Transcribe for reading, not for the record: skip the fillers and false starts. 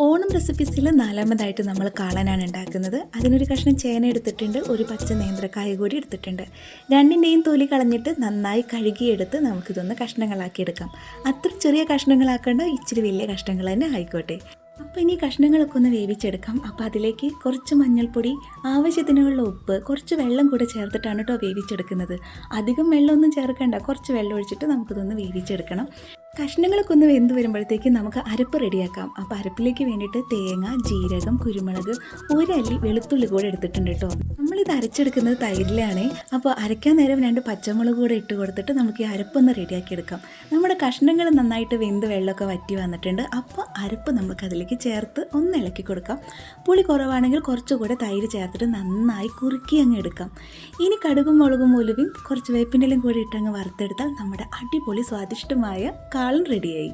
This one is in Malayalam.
ഓണം റെസിപ്പീസിൽ നാലാമതായിട്ട് നമ്മൾ കാളനാണ് ഉണ്ടാക്കുന്നത്. അതിനൊരു കഷ്ണം ചേന എടുത്തിട്ടുണ്ട്, ഒരു പച്ച നേന്ത്രക്കായ കൂടി എടുത്തിട്ടുണ്ട്. രണ്ടിൻ്റെയും തൊലി കളഞ്ഞിട്ട് നന്നായി കഴുകിയെടുത്ത് നമുക്കിതൊന്ന് കഷ്ണങ്ങളാക്കി എടുക്കാം. അത്ര ചെറിയ കഷ്ണങ്ങളാക്കേണ്ട, ഇച്ചിരി വലിയ കഷ്ണങ്ങൾ തന്നെ ആയിക്കോട്ടെ. അപ്പോൾ ഇനി കഷ്ണങ്ങളൊക്കെ ഒന്ന് വേവിച്ചെടുക്കാം. അപ്പോൾ അതിലേക്ക് കുറച്ച് മഞ്ഞൾപ്പൊടി, ആവശ്യത്തിനുള്ള ഉപ്പ്, കുറച്ച് വെള്ളം കൂടെ ചേർത്തിട്ടാണ് കേട്ടോ വേവിച്ചെടുക്കുന്നത്. അധികം വെള്ളമൊന്നും ചേർക്കേണ്ട, കുറച്ച് വെള്ളം ഒഴിച്ചിട്ട് നമുക്കിതൊന്ന് വേവിച്ചെടുക്കണം. കഷ്ണങ്ങളൊക്കെ ഒന്ന് വെന്ത് വരുമ്പോഴത്തേക്ക് നമുക്ക് അരപ്പ് റെഡിയാക്കാം. അപ്പോൾ അരപ്പിലേക്ക് വേണ്ടിയിട്ട് തേങ്ങ, ജീരകം, കുരുമുളക്, ഒരല്ലി വെളുത്തുള്ളി കൂടെ എടുത്തിട്ടുണ്ട് കേട്ടോ. നമ്മളിത് അരച്ചെടുക്കുന്നത് തൈരിലാണ്. അപ്പോൾ അരയ്ക്കാൻ നേരം 2 പച്ചമുളക് കൂടെ ഇട്ട് കൊടുത്തിട്ട് നമുക്ക് ഈ അരപ്പൊന്ന് റെഡിയാക്കി എടുക്കാം. നമ്മുടെ കഷ്ണങ്ങൾ നന്നായിട്ട് വെന്ത് വെള്ളമൊക്കെ വറ്റി വന്നിട്ടുണ്ട്. അപ്പോൾ അരപ്പ് നമുക്ക് അതിലേക്ക് ചേർത്ത് ഒന്ന് ഇളക്കി കൊടുക്കാം. പുളി കുറവാണെങ്കിൽ കുറച്ചുകൂടെ തൈര് ചേർത്തിട്ട് നന്നായി കുറുക്കി അങ്ങ് എടുക്കാം. ഇനി കടുകും മുളകും ഉലുവയും കുറച്ച് വേപ്പിൻ്റെലും കൂടി ഇട്ടങ്ങ് വറുത്തെടുത്താൽ നമ്മുടെ അടിപൊളി സ്വാദിഷ്ടമായ കാളൻ റെഡിയായി.